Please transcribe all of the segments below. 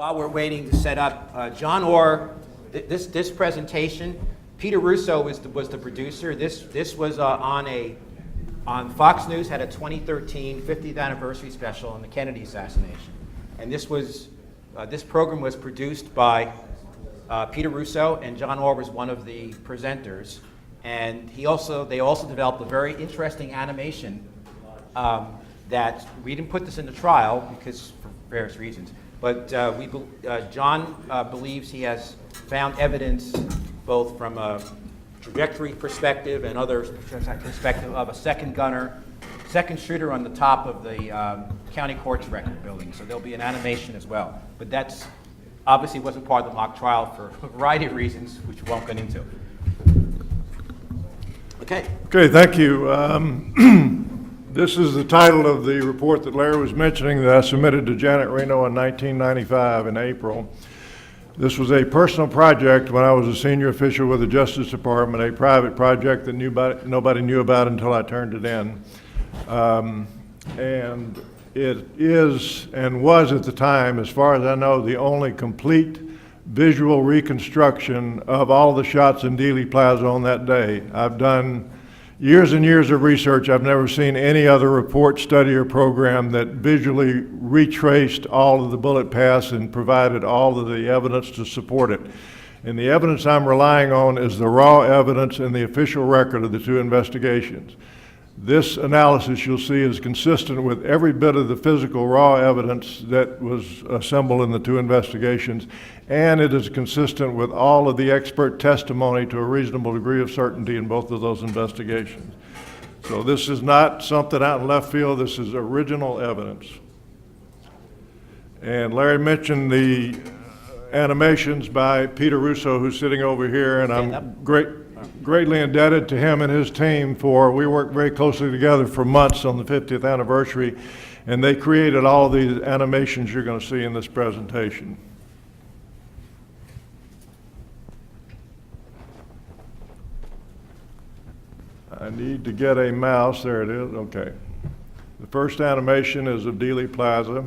While we're waiting to set up, John Orr, this presentation, Peter Russo was the producer. This was on Fox News, had a 2013 50th anniversary special on the Kennedy assassination, and this program was produced by Peter Russo, and John Orr was one of the presenters. And they also developed a very interesting animation that we didn't put this in the trial because for various reasons. But John believes he has found evidence both from a trajectory perspective and other perspective of a second shooter on the top of the county court's record building. So there'll be an animation as well. But that's obviously wasn't part of the mock trial for a variety of reasons, which we won't get into. Okay. Okay, thank you. This is the title of the report that Larry was mentioning that I submitted to Janet Reno in 1995 in April. This was a personal project when I was a senior official with the Justice Department, a private project that nobody knew about until I turned it in. And it is and was at the time, as far as I know, the only complete visual reconstruction of all the shots in Dealey Plaza on that day. I've done years and years of research. I've never seen any other report, study, or program that visually retraced all of the bullet paths and provided all of the evidence to support it. And the evidence I'm relying on is the raw evidence in the official record of the two investigations. This analysis, you'll see, is consistent with every bit of the physical raw evidence that was assembled in the two investigations, and it is consistent with all of the expert testimony to a reasonable degree of certainty in both of those investigations. So this is not something out in left field. This is original evidence. And Larry mentioned the animations by Peter Russo, who's sitting over here, and I'm greatly indebted to him and his team we worked very closely together for months on the 50th anniversary, and they created all of these animations you're going to see in this presentation. I need to get a mouse. There it is. Okay. The first animation is of Dealey Plaza.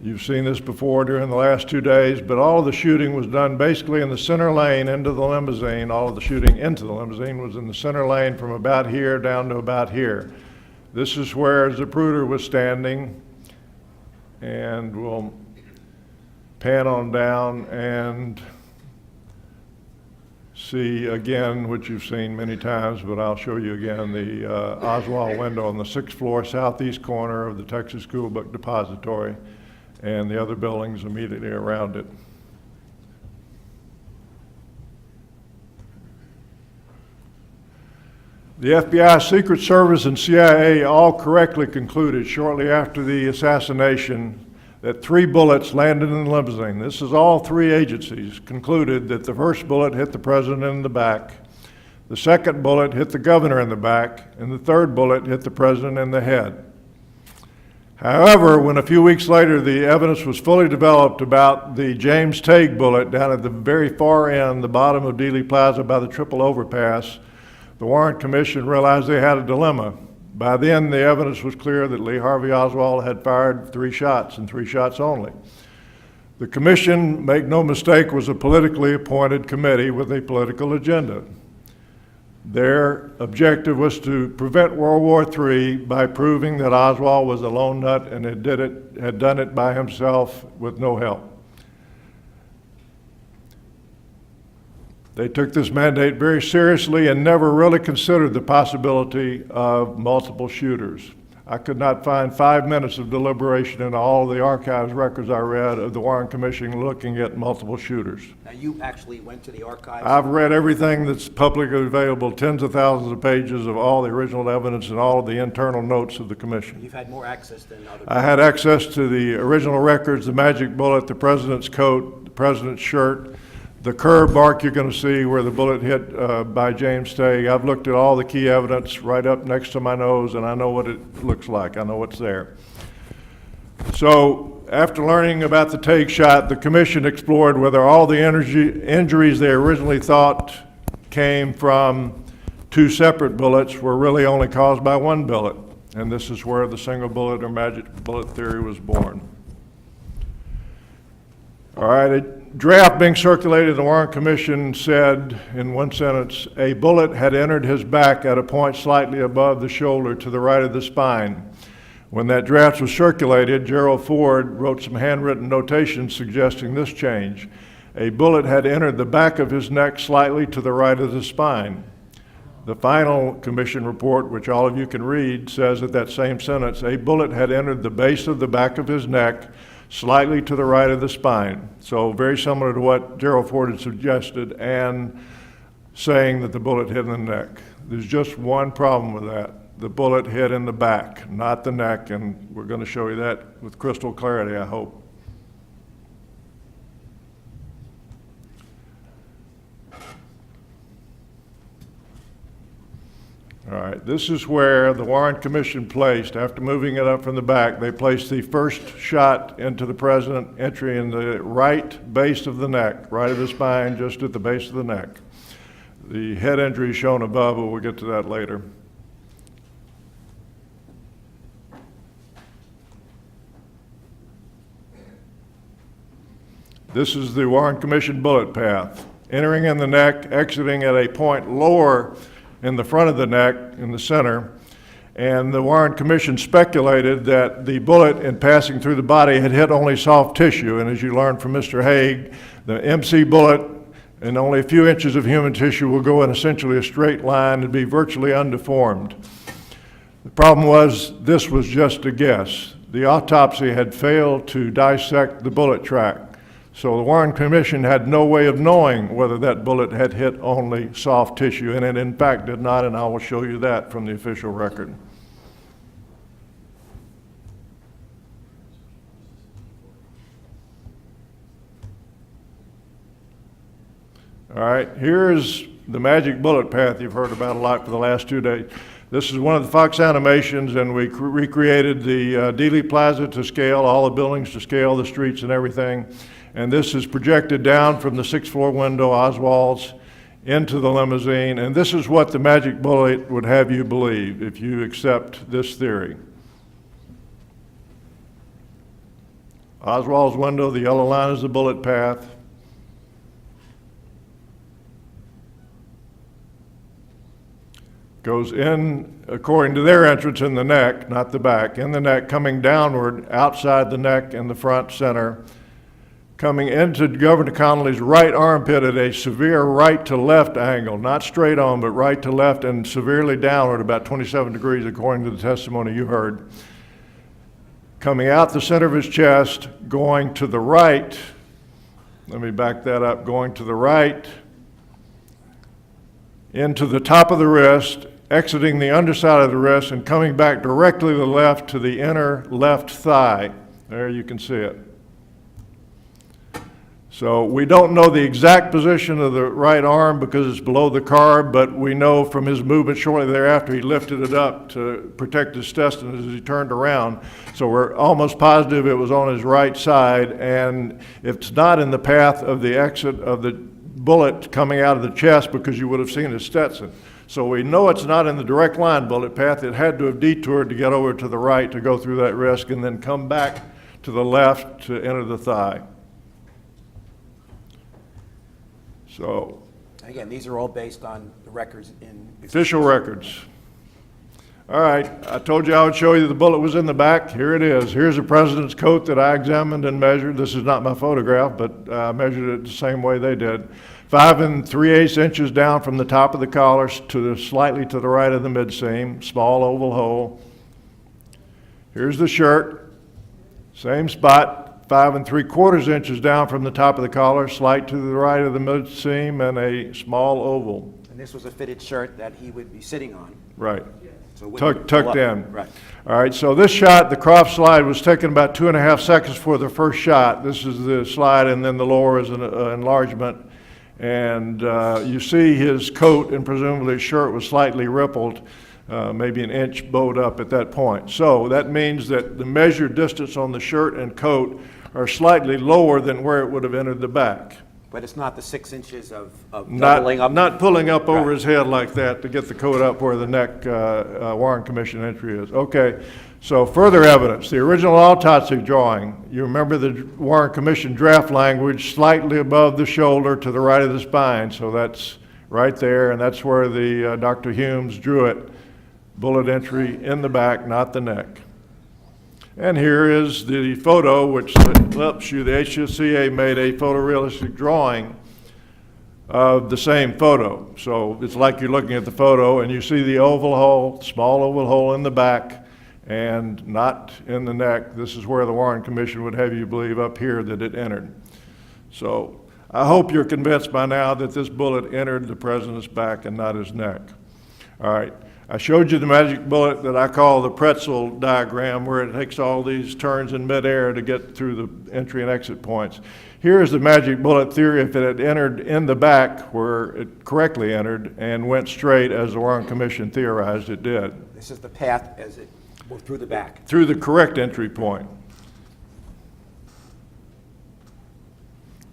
You've seen this before during the last 2 days, but all of the shooting was done basically in the center lane into the limousine. All of the shooting into the limousine was in the center lane from about here down to about here. This is where Zapruder was standing, and we'll pan on down and see again what you've seen many times, but I'll show you again the Oswald window on the 6th floor southeast corner of the Texas School Book Depository, and the other buildings immediately around it. The FBI, Secret Service, and CIA all correctly concluded shortly after the assassination that 3 bullets landed in the limousine. This is all 3 agencies concluded that the first bullet hit the president in the back, the second bullet hit the governor in the back, and the third bullet hit the president in the head. However, when a few weeks later the evidence was fully developed about the James Tague bullet down at the very far end, the bottom of Dealey Plaza by the triple overpass, the Warren Commission realized they had a dilemma. By then, the evidence was clear that Lee Harvey Oswald had fired 3 shots and 3 shots only. The commission, make no mistake, was a politically appointed committee with a political agenda. Their objective was to prevent World War III by proving that Oswald was a lone nut and had done it by himself with no help. They took this mandate very seriously and never really considered the possibility of multiple shooters. I could not find 5 minutes of deliberation in all the archives records I read of the Warren Commission looking at multiple shooters. Now, you actually went to the archives? I've read everything that's publicly available, tens of thousands of pages of all the original evidence and all of the internal notes of the commission. You've had more access than other people. I had access to the original records, the magic bullet, the president's coat, the president's shirt, the curb mark you're going to see where the bullet hit by James Tague. I've looked at all the key evidence right up next to my nose, and I know what it looks like. I know what's there. So after learning about the Tague shot, the commission explored whether all the injuries they originally thought came from 2 separate bullets were really only caused by 1 bullet. And this is where the single bullet or magic bullet theory was born. All right, a draft being circulated, the Warren Commission said in one sentence, a bullet had entered his back at a point slightly above the shoulder to the right of the spine. When that draft was circulated, Gerald Ford wrote some handwritten notations suggesting this change. A bullet had entered the back of his neck slightly to the right of the spine. The final commission report, which all of you can read, says at that same sentence, a bullet had entered the base of the back of his neck slightly to the right of the spine. So very similar to what Gerald Ford had suggested and saying that the bullet hit in the neck. There's just one problem with that. The bullet hit in the back, not the neck, and we're going to show you that with crystal clarity, I hope. All right, this is where the Warren Commission placed, after moving it up from the back, they placed the first shot into the president, entry in the right base of the neck, right of the spine, just at the base of the neck. The head injury is shown above, but we'll get to that later. This is the Warren Commission bullet path, entering in the neck, exiting at a point lower in the front of the neck, in the center, and the Warren Commission speculated that the bullet in passing through the body had hit only soft tissue, and as you learned from Mr. Haig, the MC bullet in only a few inches of human tissue will go in essentially a straight line and be virtually undeformed. The problem was this was just a guess. The autopsy had failed to dissect the bullet track. So the Warren Commission had no way of knowing whether that bullet had hit only soft tissue, and it in fact did not, and I will show you that from the official record. All right, here's the magic bullet path you've heard about a lot for the last 2 days. This is one of the Fox animations, and we recreated the Dealey Plaza to scale, all the buildings to scale, the streets and everything. And this is projected down from the 6th floor window, Oswald's, into the limousine. And this is what the magic bullet would have you believe if you accept this theory. Oswald's window, the yellow line is the bullet path. Goes in, according to their entrance, in the neck, not the back, in the neck, coming downward, outside the neck in the front center, coming into Governor Connolly's right armpit at a severe right to left angle, not straight on, but right to left and severely downward, about 27 degrees, according to the testimony you heard. Coming out the center of his chest, going to the right, let me back that up, going to the right, into the top of the wrist, exiting the underside of the wrist, and coming back directly to the left to the inner left thigh. There you can see it. So we don't know the exact position of the right arm because it's below the car, but we know from his movement shortly thereafter he lifted it up to protect his intestines as he turned around. So we're almost positive it was on his right side, and it's not in the path of the exit of the bullet coming out of the chest because you would have seen his Stetson. So we know it's not in the direct line bullet path. It had to have detoured to get over to the right to go through that risk and then come back to the left to enter the thigh. So, again, these are all based on the records in official records. All right, I told you I would show you the bullet was in the back. Here it is. Here's the president's coat that I examined and measured. This is not my photograph, but I measured it the same way they did. 5 3/8 inches down from the top of the collar to slightly to the right of the midseam, small oval hole. Here's the shirt, same spot. 5 3/4 inches down from the top of the collar, slight to the right of the midseam, and a small oval. And this was a fitted shirt that he would be sitting on. Right. So it wouldn't Tucked pull up. in. Right. All right, so this shot, the Croft slide, was taken about 2.5 seconds for the first shot. This is the slide, and then the lower is an enlargement. And you see his coat and presumably his shirt was slightly rippled, maybe an inch bowed up at that point. So that means that the measured distance on the shirt and coat are slightly lower than where it would have entered the back. But it's not the 6 inches of Not, doubling up? not pulling up over Right. his head like that to get the coat up where the neck Warren Commission entry is. Okay, so further evidence, the original autopsy drawing, you remember the Warren Commission draft language slightly above the shoulder to the right of the spine, so that's right there, and that's where the Dr. Humes drew it. Bullet entry in the back, not the neck. And here is the photo, which helps you. The HCA made a photorealistic drawing of the same photo. So it's like you're looking at the photo and you see the oval hole, small oval hole in the back and not in the neck. This is where the Warren Commission would have you believe up here that it entered. So I hope you're convinced by now that this bullet entered the president's back and not his neck. All right. I showed you the magic bullet that I call the pretzel diagram, where it takes all these turns in midair to get through the entry and exit points. Here is the magic bullet theory if it had entered in the back where it correctly entered and went straight as the Warren Commission theorized it did. This is the path as it moved through the back. Through the correct entry point.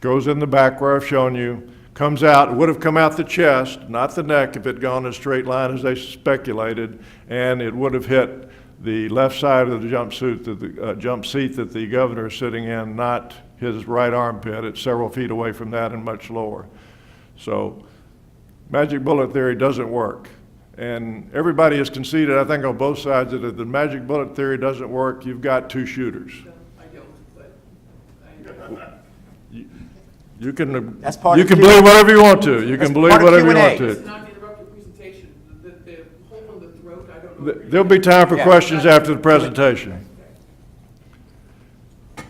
Goes in the back where I've shown you. Comes out, it would have come out the chest, not the neck if it had gone in a straight line as they speculated, and it would have hit the left side of the jump seat that the governor is sitting in, not his right armpit. It's several feet away from that and much lower. So magic bullet theory doesn't work. And everybody has conceded, I think on both sides, that if the magic bullet theory doesn't work, you've got two shooters. I don't, but I know. You can, That's part you of can Q&A. believe whatever you want to. You That's can believe part of whatever you Q&A. want to. It's not to interrupt your presentation. The hole in the throat, I don't know. There'll be time for Yeah. questions after the presentation.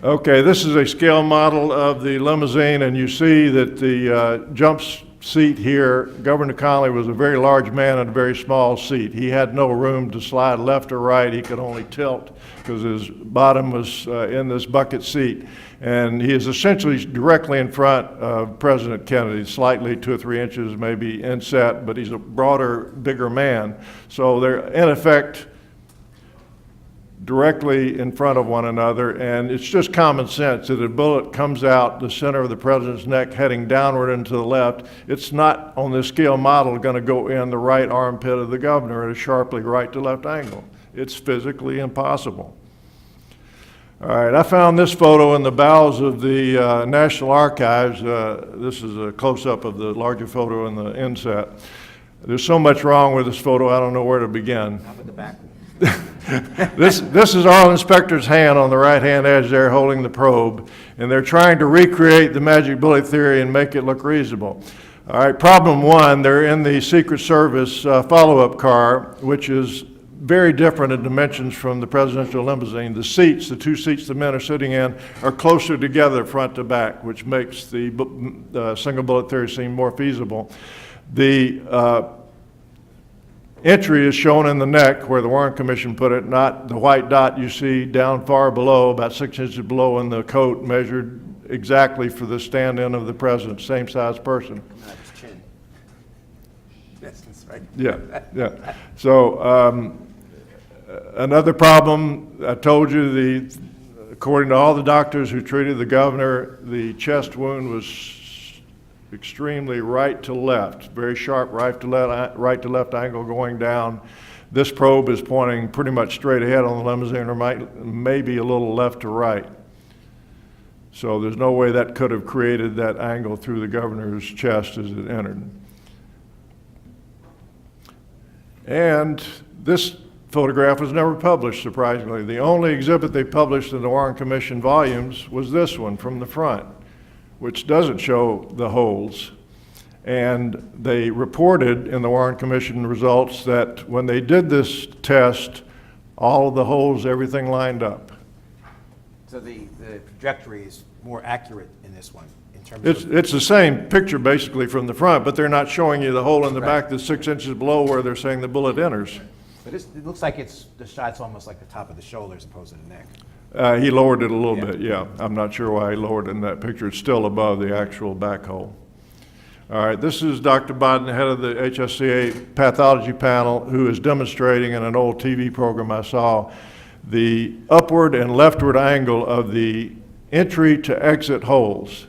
Okay, this is a scale model of the limousine, and you see that the jump seat here, Governor Connolly was a very large man in a very small seat. He had no room to slide left or right. He could only tilt because his bottom was in this bucket seat. And he is essentially directly in front of President Kennedy, slightly 2 or 3 inches maybe inset, but he's a broader, bigger man. So they're in effect directly in front of one another, and it's just common sense that a bullet comes out the center of the president's neck heading downward and to the left. It's not on this scale model going to go in the right armpit of the governor at a sharply right to left angle. It's physically impossible. All right, I found this photo in the bowels of the National Archives. This is a close-up of the larger photo in the inset. There's so much wrong with this photo, I don't know where to begin. How about the back? This is our inspector's hand on the right-hand edge there holding the probe, and they're trying to recreate the magic bullet theory and make it look reasonable. All right, problem one, they're in the Secret Service follow-up car, which is very different in dimensions from the presidential limousine. The seats, the 2 seats the men are sitting in, are closer together front to back, which makes the single bullet theory seem more feasible. The entry is shown in the neck where the Warren Commission put it, not the white dot you see down far below, about 6 inches below in the coat, measured exactly for the stand-in of the president, same size person. Not his chin. That's right. Yeah, yeah. So another problem, I told you, according to all the doctors who treated the governor, the chest wound was extremely right to left, very sharp right to left angle going down. This probe is pointing pretty much straight ahead on the limousine, or maybe a little left to right. So there's no way that could have created that angle through the governor's chest as it entered. And this photograph was never published, surprisingly. The only exhibit they published in the Warren Commission volumes was this one from the front, which doesn't show the holes. And they reported in the Warren Commission results that when they did this test, all of the holes, everything lined up. So the trajectory is more accurate in this one in terms of... It's the same picture basically from the front, but they're not showing you the hole in the back that's 6 inches below where they're saying the bullet enters. But it looks like the shot's almost like the top of the shoulder as opposed to the neck. He lowered it a little Yeah. bit, yeah. I'm not sure why he lowered it in that picture. It's still above the actual back hole. All right, this is Dr. Biden, head of the HSCA pathology panel, who is demonstrating in an old TV program I saw the upward and leftward angle of the entry to exit holes.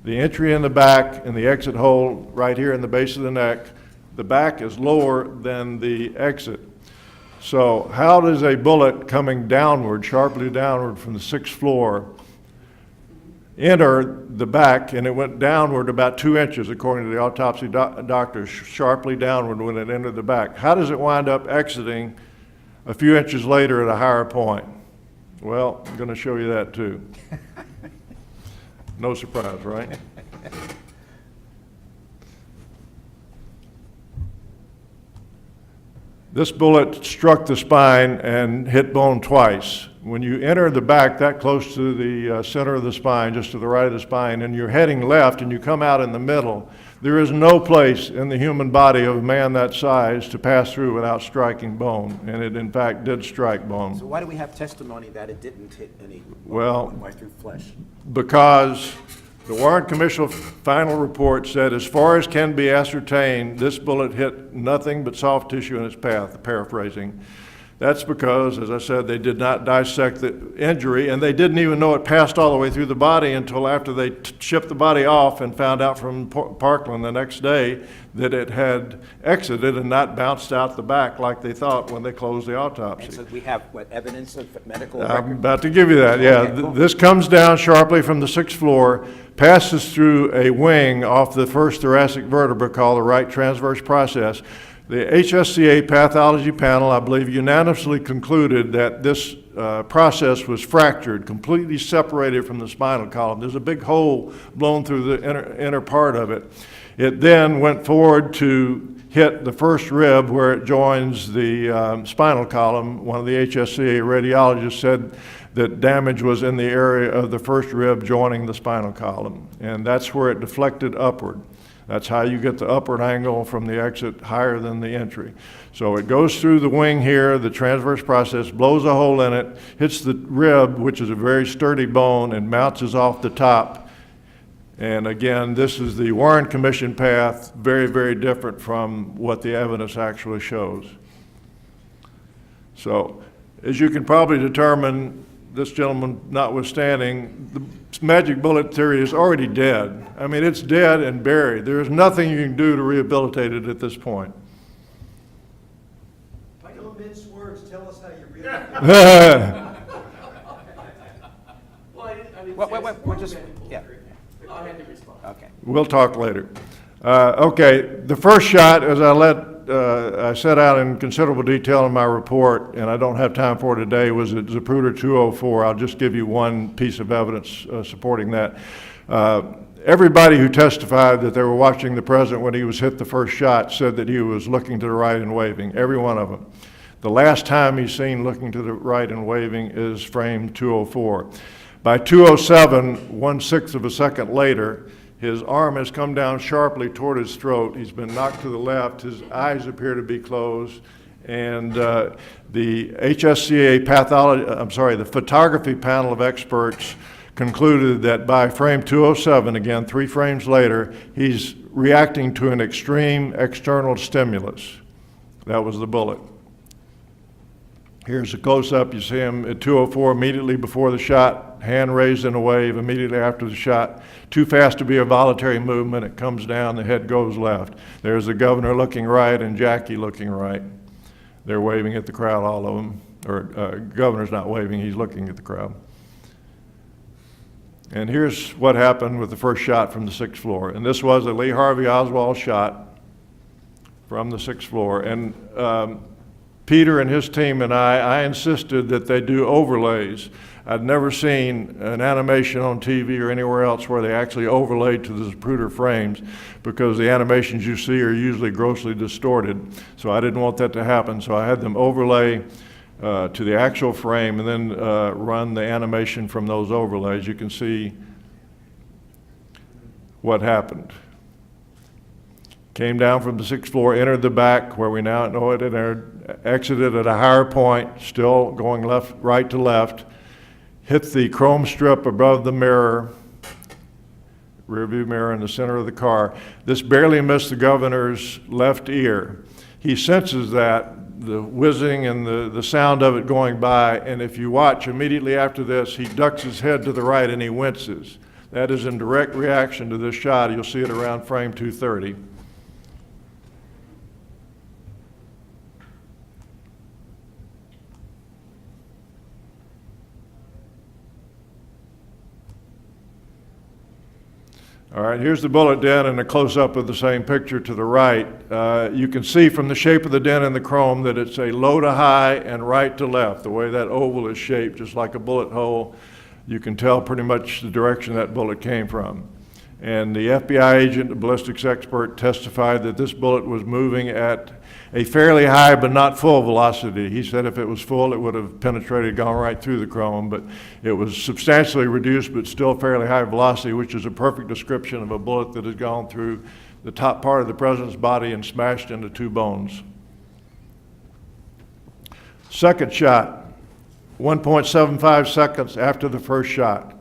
The entry in the back and the exit hole right here in the base of the neck, the back is lower than the exit. So how does a bullet coming downward, sharply downward from the 6th floor, enter the back, and it went downward about 2 inches, according to the autopsy doctor, sharply downward when it entered the back. How does it wind up exiting a few inches later at a higher point? Well, I'm going to show you that too. No surprise, right? This bullet struck the spine and hit bone twice. When you enter the back that close to the center of the spine, just to the right of the spine, and you're heading left and you come out in the middle, there is no place in the human body of a man that size to pass through without striking bone, and it in fact did strike bone. So why do we have testimony that it didn't hit any Well, right through flesh? Because the Warrant Commission final report said, as far as can be ascertained, this bullet hit nothing but soft tissue in its path, paraphrasing. That's because, as I said, they did not dissect the injury, and they didn't even know it passed all the way through the body until after they shipped the body off and found out from Parkland the next day that it had exited and not bounced out the back like they thought when they closed the autopsy. And so we have, what, evidence of medical I'm record? about to give you that, yeah. Okay, cool. This comes down sharply from the 6th floor, passes through a wing off the first thoracic vertebra called the right transverse process. The HSCA pathology panel, I believe, unanimously concluded that this process was fractured, completely separated from the spinal column. There's a big hole blown through the inner part of it. It then went forward to hit the first rib where it joins the spinal column. One of the HSCA radiologists said that damage was in the area of the first rib joining the spinal column, and that's where it deflected upward. That's how you get the upward angle from the exit higher than the entry. So it goes through the wing here, the transverse process, blows a hole in it, hits the rib, which is a very sturdy bone, and bounces off the top. And again, this is the Warren Commission path, very, very different from what the evidence actually shows. So, as you can probably determine, this gentleman notwithstanding, the magic bullet theory is already dead. I mean, it's dead and buried. There is nothing you can do to rehabilitate it at this point. Don't mince words, tell us how you really Well, I didn't Wait, we're just, yeah, I had to respond. okay. We'll talk later. Okay, the first shot, as I set out in considerable detail in my report, and I don't have time for it today, was at Zapruder 204. I'll just give you one piece of evidence supporting that. Everybody who testified that they were watching the president when he was hit the first shot said that he was looking to the right and waving, every one of them. The last time he's seen looking to the right and waving is frame 204. By 207, 1/6 of a second later, his arm has come down sharply toward his throat. He's been knocked to the left. His eyes appear to be closed. And the HSCA the photography panel of experts concluded that by frame 207, again, 3 frames later, he's reacting to an extreme external stimulus. That was the bullet. Here's a close-up. You see him at 204 immediately before the shot, hand raised in a wave immediately after the shot. Too fast to be a voluntary movement. It comes down, the head goes left. There's the governor looking right and Jackie looking right. They're waving at the crowd, all of them. Or governor's not waving, he's looking at the crowd. And here's what happened with the first shot from the 6th floor. And this was a Lee Harvey Oswald shot from the 6th floor. And Peter and his team and I insisted that they do overlays. I'd never seen an animation on TV or anywhere else where they actually overlaid to the Zapruder frames, because the animations you see are usually grossly distorted. So I didn't want that to happen. So I had them overlay to the actual frame and then run the animation from those overlays. You can see what happened. Came down from the 6th floor, entered the back where we now know it entered, exited at a higher point, still going right to left, hit the chrome strip above the mirror, rear view mirror in the center of the car. This barely missed the governor's left ear. He senses that, the whizzing and the sound of it going by, and if you watch immediately after this, he ducks his head to the right and he winces. That is in direct reaction to this shot. You'll see it around frame 230. All right, here's the bullet dent and a close-up of the same picture to the right. You can see from the shape of the dent in the chrome that it's a low to high and right to left. The way that oval is shaped, just like a bullet hole, you can tell pretty much the direction that bullet came from. And the FBI agent, the ballistics expert, testified that this bullet was moving at a fairly high but not full velocity. He said if it was full, it would have penetrated, gone right through the chrome, but it was substantially reduced but still fairly high velocity, which is a perfect description of a bullet that has gone through the top part of the president's body and smashed into two bones. Second shot, 1.75 seconds after the first shot.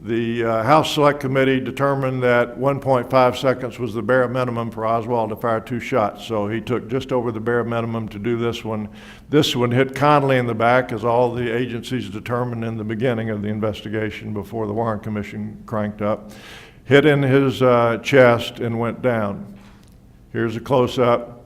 The House Select Committee determined that 1.5 seconds was the bare minimum for Oswald to fire two shots. So he took just over the bare minimum to do this one. This one hit Connolly in the back, as all the agencies determined in the beginning of the investigation before the Warren Commission cranked up. Hit in his chest and went down. Here's a close-up.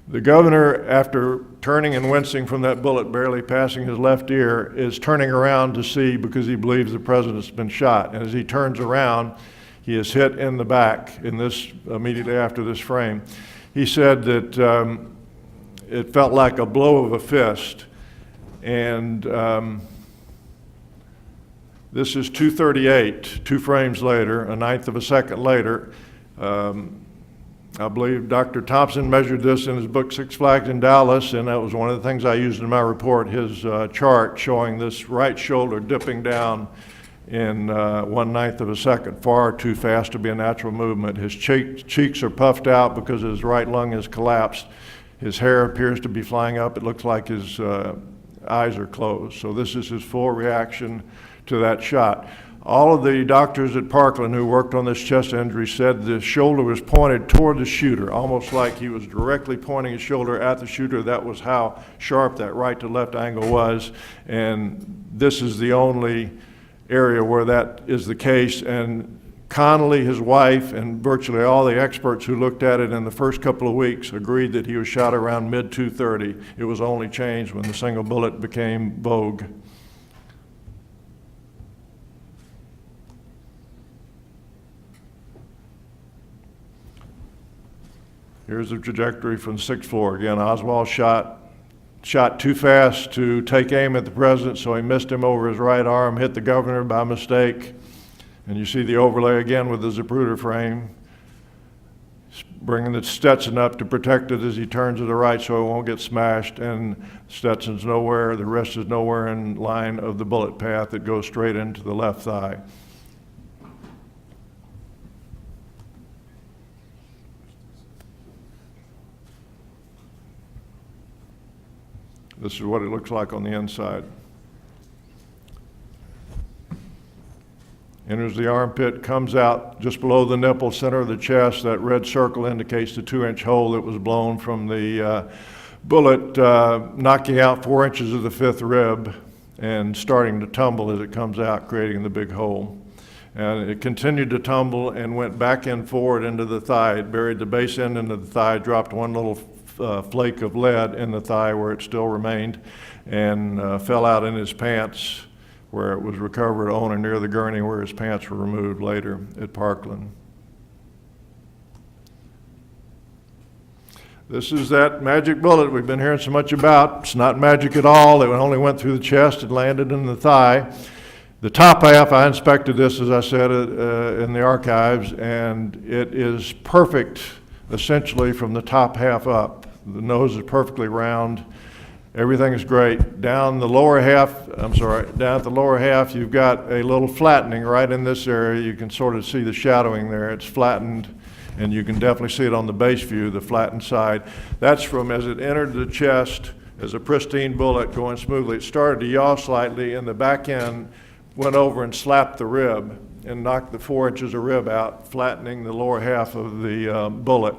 The governor, after turning and wincing from that bullet barely passing his left ear, is turning around to see because he believes the president's been shot. And as he turns around, he is hit in the back in this immediately after this frame. He said that it felt like a blow of a fist. And this is 2:38, 2 frames later, a ninth of a second later. I believe Dr. Thompson measured this in his book, Six Flags in Dallas, and that was one of the things I used in my report, his chart showing this right shoulder dipping down in 1/9 of a second, far too fast to be a natural movement. His cheeks are puffed out because his right lung has collapsed. His hair appears to be flying up. It looks like his eyes are closed. So this is his full reaction to that shot. All of the doctors at Parkland who worked on this chest injury said the shoulder was pointed toward the shooter, almost like he was directly pointing his shoulder at the shooter. That was how sharp that right to left angle was. And this is the only area where that is the case. And Connolly, his wife, and virtually all the experts who looked at it in the first couple of weeks agreed that he was shot around mid-230. It was only changed when the single bullet became vogue. Here's the trajectory from the 6th floor. Again, Oswald shot too fast to take aim at the president, so he missed him over his right arm, hit the governor by mistake. And you see the overlay again with the Zapruder frame, bringing the Stetson up to protect it as he turns to the right so it won't get smashed. And Stetson's nowhere, the rest is nowhere in line of the bullet path. It goes straight into the left thigh. This is what it looks like on the inside. Enters the armpit, comes out just below the nipple, center of the chest. That red circle indicates the 2-inch hole that was blown from the bullet, knocking out 4 inches of the 5th rib and starting to tumble as it comes out, creating the big hole. And it continued to tumble and went back and forward into the thigh. It buried the base end into the thigh, dropped one little flake of lead in the thigh where it still remained, and fell out in his pants where it was recovered on or near the gurney where his pants were removed later at Parkland. This is that magic bullet we've been hearing so much about. It's not magic at all. It only went through the chest and landed in the thigh. The top half, I inspected this, as I said, in the archives, and it is perfect essentially from the top half up. The nose is perfectly round. Everything is great. Down at the lower half, you've got a little flattening right in this area. You can sort of see the shadowing there. It's flattened, and you can definitely see it on the base view, the flattened side. That's from as it entered the chest as a pristine bullet going smoothly. It started to yaw slightly, and the back end went over and slapped the rib and knocked the 4 inches of rib out, flattening the lower half of the bullet.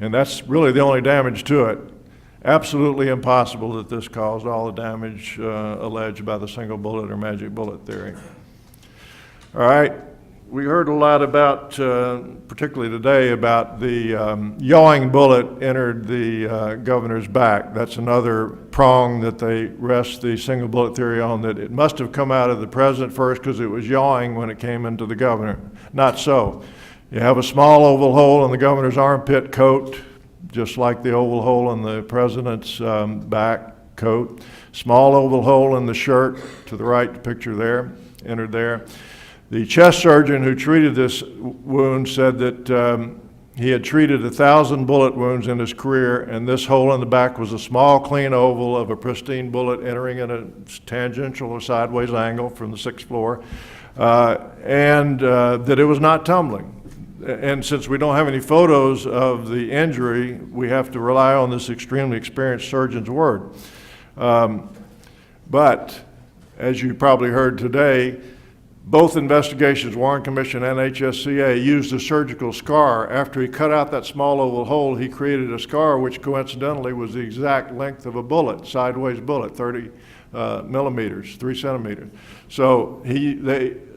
And that's really the only damage to it. Absolutely impossible that this caused all the damage alleged by the single bullet or magic bullet theory. All right, we heard a lot about, particularly today, about the yawing bullet entered the governor's back. That's another prong that they rest the single bullet theory on, that it must have come out of the president first because it was yawing when it came into the governor. Not so. You have a small oval hole in the governor's armpit coat, just like the oval hole in the president's back coat. Small oval hole in the shirt to the right, picture there, entered there. The chest surgeon who treated this wound said that he had treated 1,000 bullet wounds in his career, and this hole in the back was a small, clean oval of a pristine bullet entering in a tangential or sideways angle from the 6th floor, and that it was not tumbling. And since we don't have any photos of the injury, we have to rely on this extremely experienced surgeon's word. But, as you probably heard today, both investigations, Warren Commission and HSCA, used a surgical scar. After he cut out that small oval hole, he created a scar which coincidentally was the exact length of a bullet, sideways bullet, 30 millimeters, 3 centimeters. So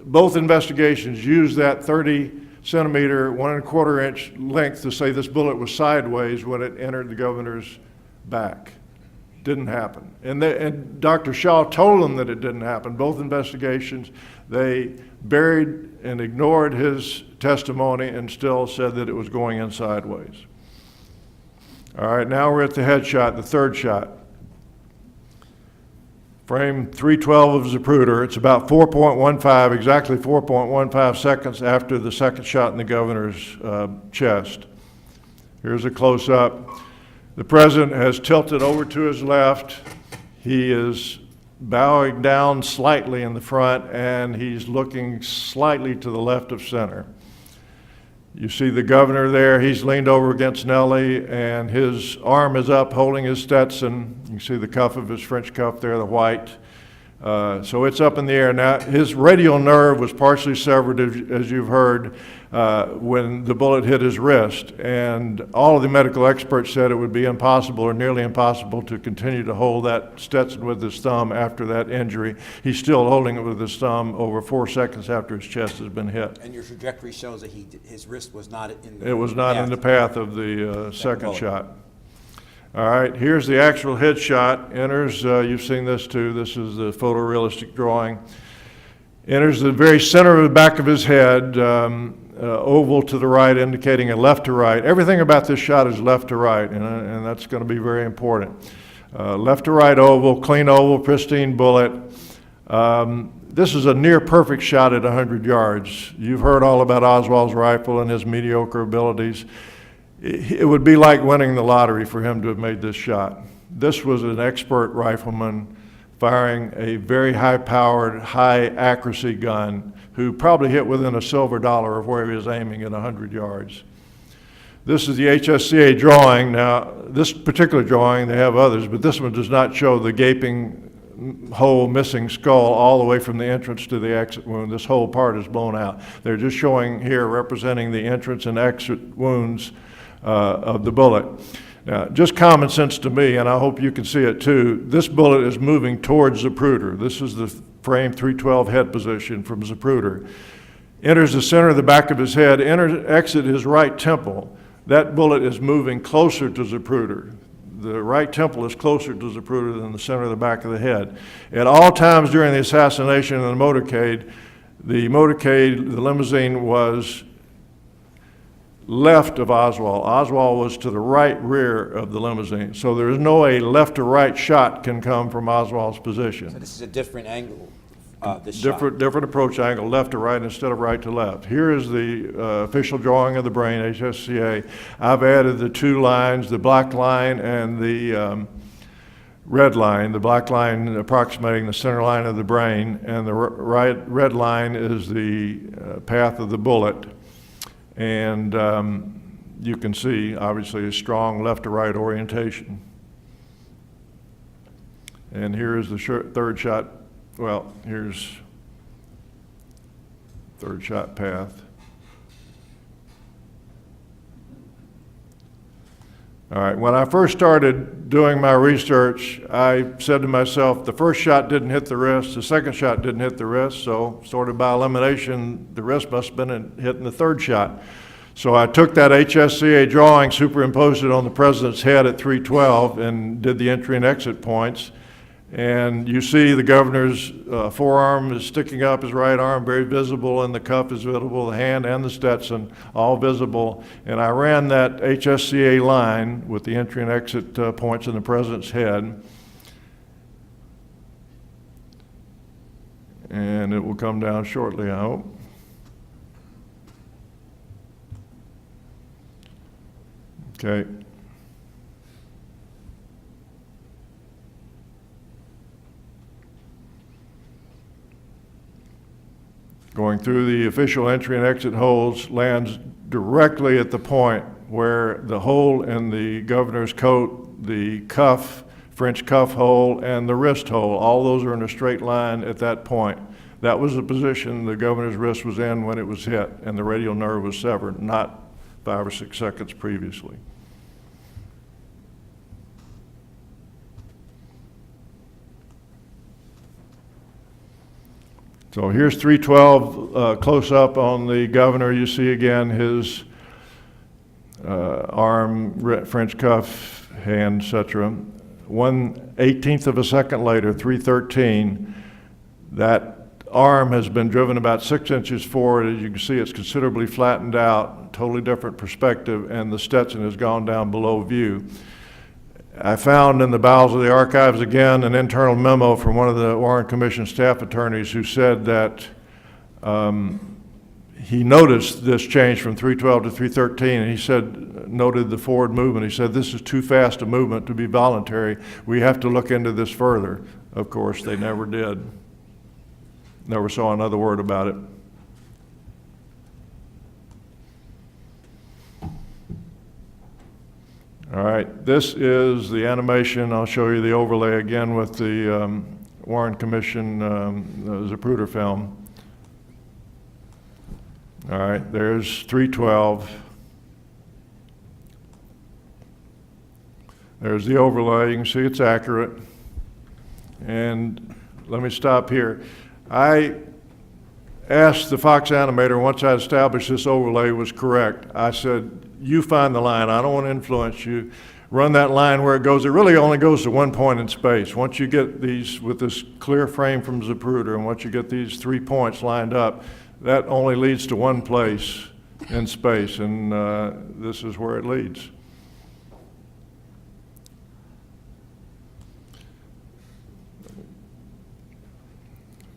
both investigations used that 30 centimeter, 1 1/4 inch length to say this bullet was sideways when it entered the governor's back. Didn't happen. And Dr. Shaw told them that it didn't happen. Both investigations, they buried and ignored his testimony and still said that it was going in sideways. All right, now we're at the headshot, the third shot. Frame 312 of Zapruder. It's about 4.15, exactly 4.15 seconds after the second shot in the governor's chest. Here's a close-up. The president has tilted over to his left. He is bowing down slightly in the front, and he's looking slightly to the left of center. You see the governor there. He's leaned over against Nellie, and his arm is up holding his Stetson. You can see the cuff of his French cuff there, the white. So it's up in the air. Now, his radial nerve was partially severed, as you've heard, when the bullet hit his wrist. And all of the medical experts said it would be impossible or nearly impossible to continue to hold that Stetson with his thumb after that injury. He's still holding it with his thumb over 4 seconds after his chest has been hit. And your trajectory shows that his wrist was not in the It was not in the path of the second bullet. shot. All right, here's the actual headshot. Enters, you've seen this too, this is the photorealistic drawing. Enters the very center of the back of his head, oval to the right, indicating a left to right. Everything about this shot is left to right, and that's going to be very important. Left to right oval, clean oval, pristine bullet. This is a near perfect shot at 100 yards. You've heard all about Oswald's rifle and his mediocre abilities. It would be like winning the lottery for him to have made this shot. This was an expert rifleman firing a very high-powered, high-accuracy gun who probably hit within a silver dollar of where he was aiming at 100 yards. This is the HSCA drawing. Now, this particular drawing, they have others, but this one does not show the gaping hole, missing skull all the way from the entrance to the exit wound. This whole part is blown out. They're just showing here representing the entrance and exit wounds of the bullet. Now, just common sense to me, and I hope you can see it too, this bullet is moving towards Zapruder. This is the frame 312 head position from Zapruder. Enters the center of the back of his head, exit his right temple. That bullet is moving closer to Zapruder. The right temple is closer to Zapruder than the center of the back of the head. At all times during the assassination in the motorcade, the limousine was left of Oswald. Oswald was to the right rear of the limousine. So there is no way left to right shot can come from Oswald's position. So this is a different angle, this Different approach angle, left to right instead of right to left. Here is the official drawing of the brain, HSCA. I've added the two lines, the black line and the red line. The black line approximating the center line of the brain, and the red line is the path of the bullet. And you can see, obviously, a strong left to right orientation. And here is the third shot. Well, here's third shot path. All right, when I first started doing my research, I said to myself, the first shot didn't hit the wrist, the second shot didn't hit the wrist, so sort of by elimination, the wrist must have been hitting the third shot. So I took that HSCA drawing, superimposed it on the president's head at 312, and did the entry and exit points. And you see the governor's forearm is sticking up, his right arm very visible, and the cuff is visible, the hand and the Stetson all visible. And I ran that HSCA line with the entry and exit points in the president's head. And it will come down shortly, I hope. Okay. Going through the official entry and exit holes, lands directly at the point where the hole in the governor's coat, the cuff, French cuff hole, and the wrist hole, all those are in a straight line at that point. That was the position the governor's wrist was in when it was hit, and the radial nerve was severed, not 5 or 6 seconds previously. So here's 312 close up on the governor. You see again his arm, French cuff, hand, etc. 1/18 of a second later, 313, that arm has been driven about 6 inches forward. As you can see, it's considerably flattened out, totally different perspective, and the Stetson has gone down below view. I found in the bowels of the archives again an internal memo from one of the Warren Commission staff attorneys who said that he noticed this change from 312 to 313, and he said, noted the forward movement. He said, this is too fast a movement to be voluntary. We have to look into this further. Of course, they never did. Never saw another word about it. All right, this is the animation. I'll show you the overlay again with the Warren Commission Zapruder film. All right, there's 312. There's the overlay. You can see it's accurate. And let me stop here. I asked the Fox animator, once I established this overlay was correct, I said, you find the line. I don't want to influence you. Run that line where it goes. It really only goes to one point in space. Once you get these, with this clear frame from Zapruder, and once you get these 3 points lined up, that only leads to one place in space, and this is where it leads.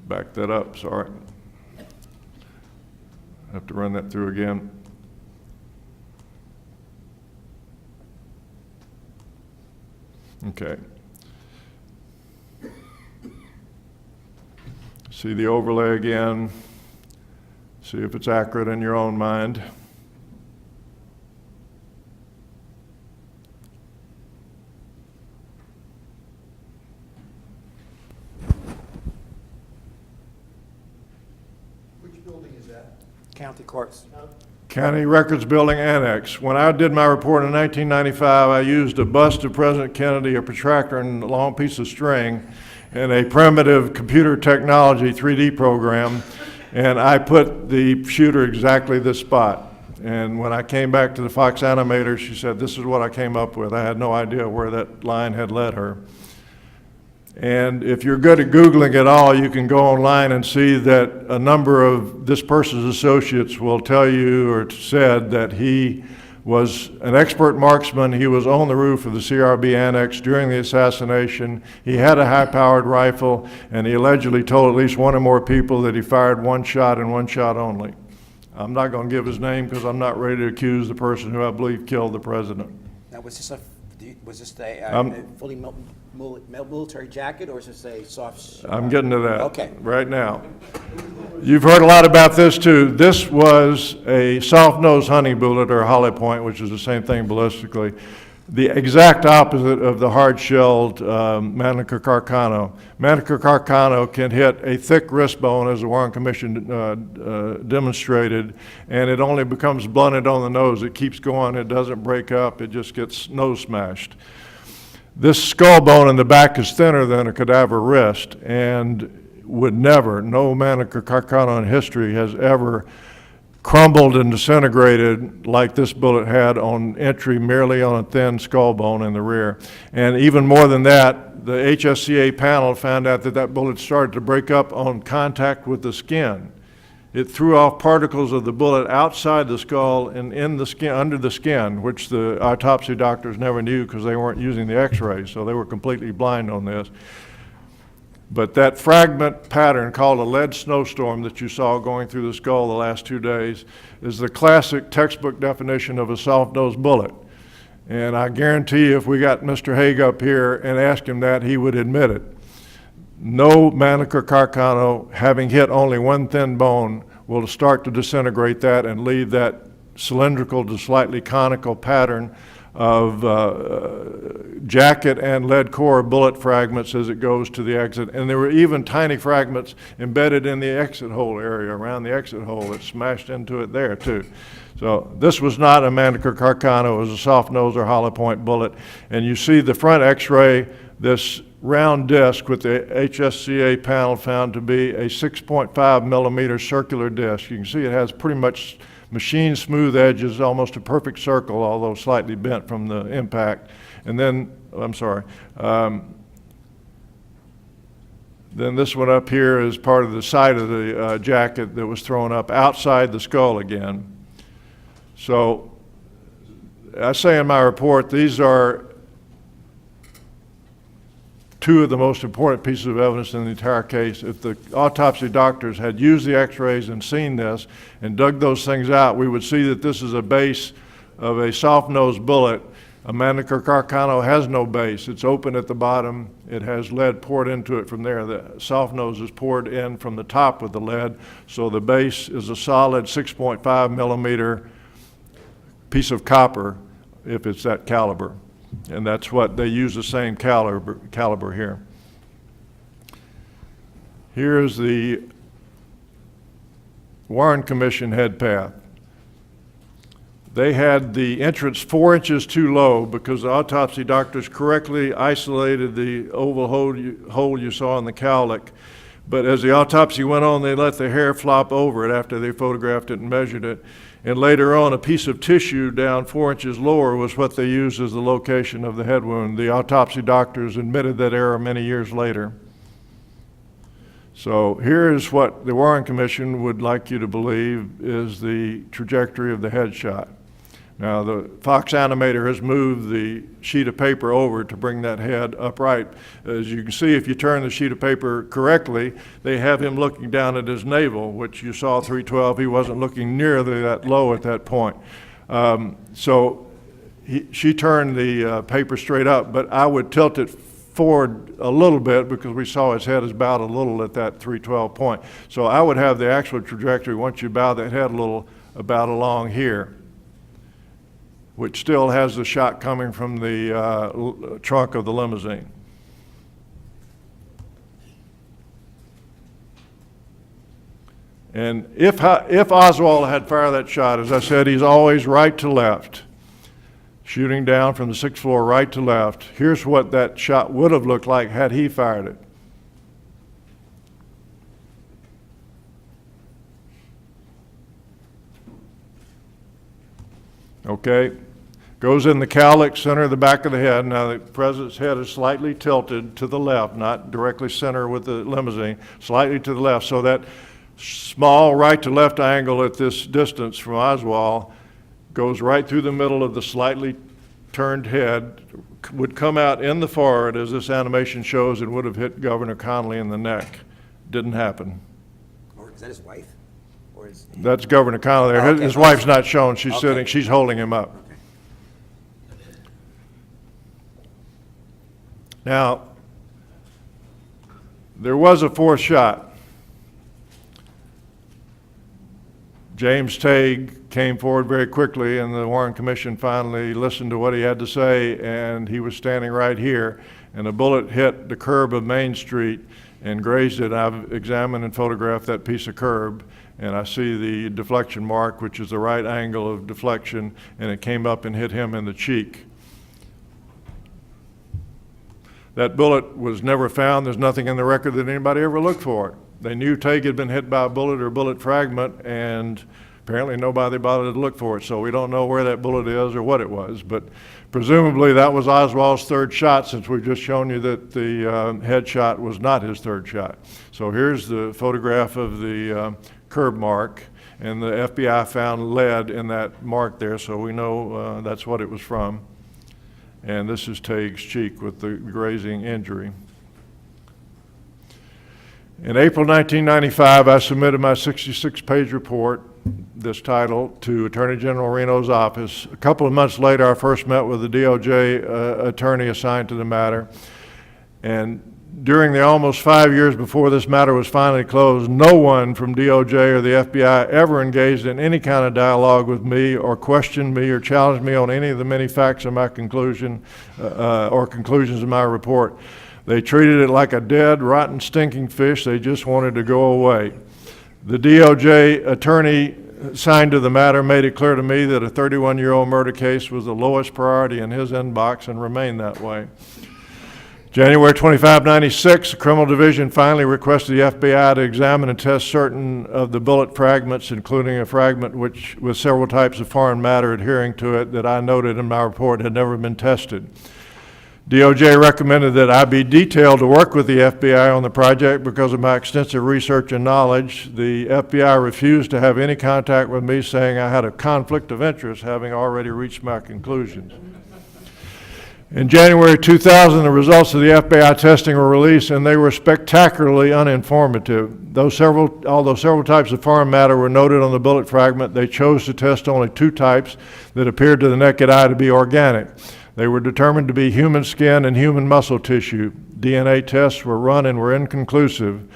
Back that up, sorry. I have to run that through again. Okay. See the overlay again. See if it's accurate in your own mind. Which building is that? County courts. County Records Building Annex. When I did my report in 1995, I used a bust of President Kennedy, a protractor, and a long piece of string, and a primitive computer technology 3D program, and I put the shooter exactly this spot. And when I came back to the Fox animator, she said, this is what I came up with. I had no idea where that line had led her. And if you're good at Googling at all, you can go online and see that a number of this person's associates will tell you or said that he was an expert marksman. He was on the roof of the CRB Annex during the assassination. He had a high-powered rifle, and he allegedly told at least one or more people that he fired one shot and one shot only. I'm not going to give his name because I'm not ready to accuse the person who I believe killed the president. Now, was this a fully military jacket, or is this a soft? I'm getting to that okay. Right now. You've heard a lot about this too. This was a soft-nosed hunting bullet, or a hollow point, which is the same thing ballistically. the exact opposite of the hard-shelled Manica Carcano. Manica Carcano can hit a thick wrist bone, as the Warren Commission demonstrated, and it only becomes blunted on the nose. It keeps going. It doesn't break up. It just gets nose smashed. This skull bone in the back is thinner than a cadaver wrist and would never, no Manica Carcano in history has ever crumbled and disintegrated like this bullet had on entry merely on a thin skull bone in the rear. And even more than that, the HSCA panel found out that that bullet started to break up on contact with the skin. It threw off particles of the bullet outside the skull and in the skin, under the skin, which the autopsy doctors never knew because they weren't using the x-rays, so they were completely blind on this. But that fragment pattern called a lead snowstorm that you saw going through the skull the last 2 days is the classic textbook definition of a soft-nosed bullet. And I guarantee you if we got Mr. Haig up here and asked him that, he would admit it. No Manica Carcano, having hit only one thin bone, will start to disintegrate that and leave that cylindrical to slightly conical pattern of jacket and lead core bullet fragments as it goes to the exit. And there were even tiny fragments embedded in the exit hole area, around the exit hole, that smashed into it there too. So this was not a Manica Carcano, it was a soft nose or hollow point bullet. And you see the front x-ray, this round disc with the HSCA panel found to be a 6.5 millimeter circular disc. You can see it has pretty much machine smooth edges, almost a perfect circle, although slightly bent from the impact. And then, then this one up here is part of the side of the jacket that was thrown up outside the skull again. So I say in my report, these are two of the most important pieces of evidence in the entire case. If the autopsy doctors had used the x-rays and seen this and dug those things out, we would see that this is a base of a soft-nosed bullet. A Manica Carcano has no base. It's open at the bottom. It has lead poured into it from there. The soft nose is poured in from the top with the lead, so the base is a solid 6.5 millimeter piece of copper if it's that caliber. And that's what they use, the same caliber here. Here's the Warren Commission head path. They had the entrance 4 inches too low because the autopsy doctors correctly isolated the oval hole you saw in the cowlick. But as the autopsy went on, they let the hair flop over it after they photographed it and measured it. And later on, a piece of tissue down 4 inches lower was what they used as the location of the head wound. The autopsy doctors admitted that error many years later. So here's what the Warren Commission would like you to believe is the trajectory of the headshot. Now, the Fox animator has moved the sheet of paper over to bring that head upright. As you can see, if you turn the sheet of paper correctly, they have him looking down at his navel, which you saw 312. He wasn't looking nearly that low at that point. She turned the paper straight up, but I would tilt it forward a little bit because we saw his head is bowed a little at that 312 point. So I would have the actual trajectory, once you bow that head a little, about along here, which still has the shot coming from the trunk of the limousine. And if Oswald had fired that shot, as I said, he's always right to left, shooting down from the 6th floor right to left. Here's what that shot would have looked like had he fired it. Okay, goes in the cowlick, center of the back of the head. Now the president's head is slightly tilted to the left, not directly center with the limousine, slightly to the left, so that small right to left angle at this distance from Oswald goes right through the middle of the slightly turned head, would come out in the forehead as this animation shows, and would have hit Governor Connolly in the neck. Didn't happen. Or is that his wife? Or is That's Governor Connolly there. Oh, okay. His wife's not shown. She's Okay. sitting, she's holding him up. Okay. Now, there was a fourth shot. James Tague came forward very quickly, and the Warren Commission finally listened to what he had to say, and he was standing right here, and a bullet hit the curb of Main Street and grazed it. I've examined and photographed that piece of curb, and I see the deflection mark, which is the right angle of deflection, and it came up and hit him in the cheek. That bullet was never found. There's nothing in the record that anybody ever looked for it. They knew Tague had been hit by a bullet or bullet fragment, and apparently nobody bothered to look for it, so we don't know where that bullet is or what it was. But presumably that was Oswald's third shot, since we've just shown you that the headshot was not his third shot. So here's the photograph of the curb mark, and the FBI found lead in that mark there, so we know that's what it was from. And this is Tague's cheek with the grazing injury. In April 1995, I submitted my 66-page report, this title, to Attorney General Reno's office. A couple of months later, I first met with the DOJ attorney assigned to the matter. And during the almost 5 years before this matter was finally closed, no one from DOJ or the FBI ever engaged in any kind of dialogue with me or questioned me or challenged me on any of the many facts of my conclusion or conclusions of my report. They treated it like a dead, rotten, stinking fish. They just wanted to go away. The DOJ attorney assigned to the matter made it clear to me that a 31-year-old murder case was the lowest priority in his inbox and remained that way. January 25, 96, the Criminal Division finally requested the FBI to examine and test certain of the bullet fragments, including a fragment which, with several types of foreign matter adhering to it, that I noted in my report had never been tested. DOJ recommended that I be detailed to work with the FBI on the project because of my extensive research and knowledge. The FBI refused to have any contact with me, saying I had a conflict of interest, having already reached my conclusions. In January 2000, the results of the FBI testing were released, and they were spectacularly uninformative. Although several types of foreign matter were noted on the bullet fragment, they chose to test only two types that appeared to the naked eye to be organic. They were determined to be human skin and human muscle tissue. DNA tests were run and were inconclusive.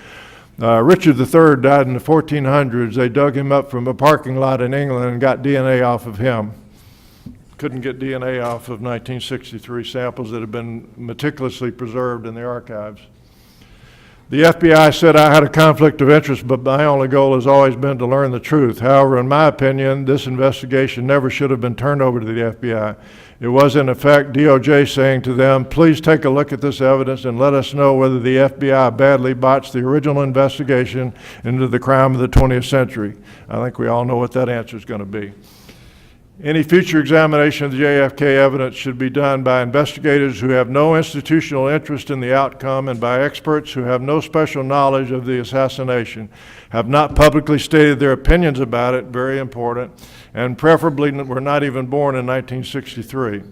Richard III died in the 1400s. They dug him up from a parking lot in England and got DNA off of him. Couldn't get DNA off of 1963 samples that had been meticulously preserved in the archives. The FBI said I had a conflict of interest, but my only goal has always been to learn the truth. However, in my opinion, this investigation never should have been turned over to the FBI. It was, in effect, DOJ saying to them, please take a look at this evidence and let us know whether the FBI badly botched the original investigation into the crime of the 20th century. I think we all know what that answer is going to be. Any future examination of the JFK evidence should be done by investigators who have no institutional interest in the outcome and by experts who have no special knowledge of the assassination, have not publicly stated their opinions about it, very important, and preferably were not even born in 1963.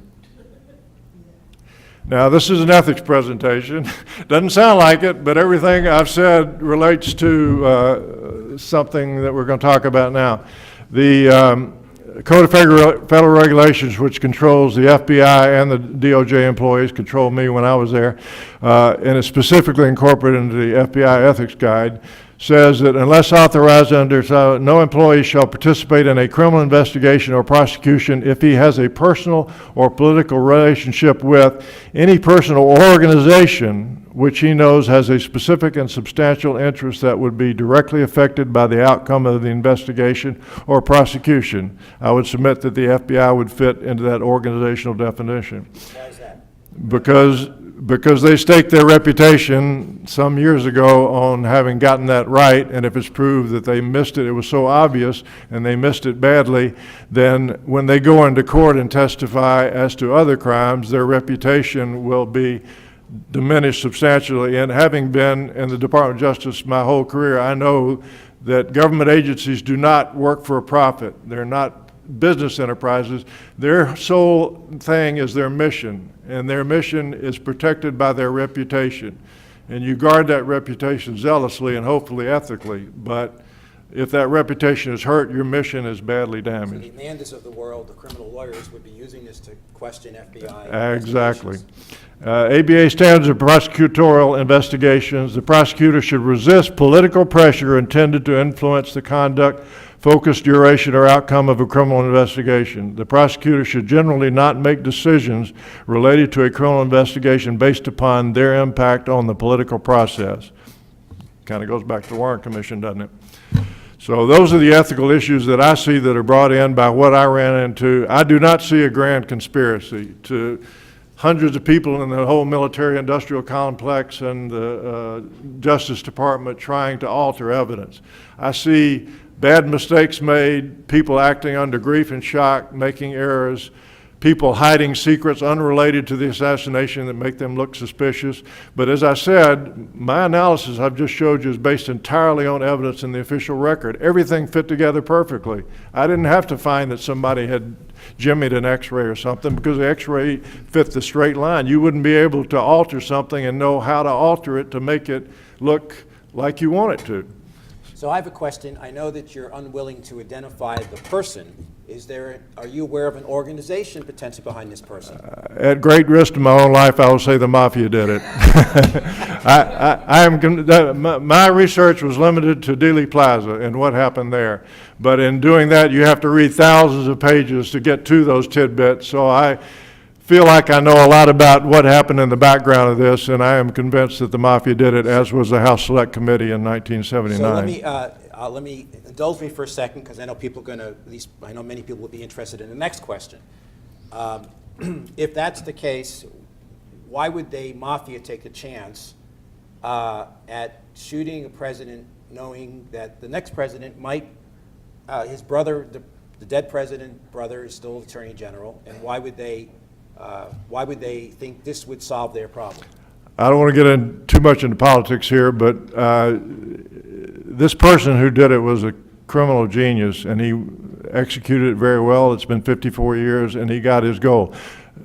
Now, this is an ethics presentation. Doesn't sound like it, but everything I've said relates to something that we're going to talk about now. The Code of Federal Regulations, which controls the FBI and the DOJ employees, controlled me when I was there, and is specifically incorporated into the FBI Ethics Guide, says that unless authorized under, no employee shall participate in a criminal investigation or prosecution if he has a personal or political relationship with any person or organization which he knows has a specific and substantial interest that would be directly affected by the outcome of the investigation or prosecution. I would submit that the FBI would fit into that organizational definition. Why is that? Because they staked their reputation some years ago on having gotten that right, and if it's proved that they missed it, it was so obvious, and they missed it badly, then when they go into court and testify as to other crimes, their reputation will be diminished substantially. And having been in the Department of Justice my whole career, I know that government agencies do not work for a profit. They're not business enterprises. Their sole thing is their mission, and their mission is protected by their reputation. And you guard that reputation zealously and hopefully ethically, but if that reputation is hurt, your mission is badly So damaged. the Amandas of the world, the criminal lawyers, would be using this to question FBI. Exactly. ABA standards of prosecutorial investigations. The prosecutor should resist political pressure intended to influence the conduct focus, duration, or outcome of a criminal investigation. The prosecutor should generally not make decisions related to a criminal investigation based upon their impact on the political process. Kind of goes back to the Warren Commission, doesn't it? So those are the ethical issues that I see that are brought in by what I ran into. I do not see a grand conspiracy to hundreds of people in the whole military-industrial complex and the Justice Department trying to alter evidence. I see bad mistakes made, people acting under grief and shock, making errors, people hiding secrets unrelated to the assassination that make them look suspicious. But as I said, my analysis I've just showed you is based entirely on evidence in the official record. Everything fit together perfectly. I didn't have to find that somebody had jimmied an x-ray or something, because the x-ray fit the straight line. You wouldn't be able to alter something and know how to alter it to make it look like you want it to. So I have a question. I know that you're unwilling to identify the person. Are you aware of an organization potentially behind this person? At great risk to my own life, I will say the mafia did it. My research was limited to Dealey Plaza and what happened there. But in doing that, you have to read thousands of pages to get to those tidbits. So I feel like I know a lot about what happened in the background of this, and I am convinced that the mafia did it, as was the House Select Committee in 1979. So let me indulge me for a second, because I know people are going to, at least I know many people will be interested in the next question. If that's the case, why would the mafia take a chance at shooting a president, knowing that the next president might, his brother, the dead president brother, is still Attorney General, and why would they think this would solve their problem? I don't want to get in too much into politics here, but this person who did it was a criminal genius, and he executed it very well. It's been 54 years, and he got his goal.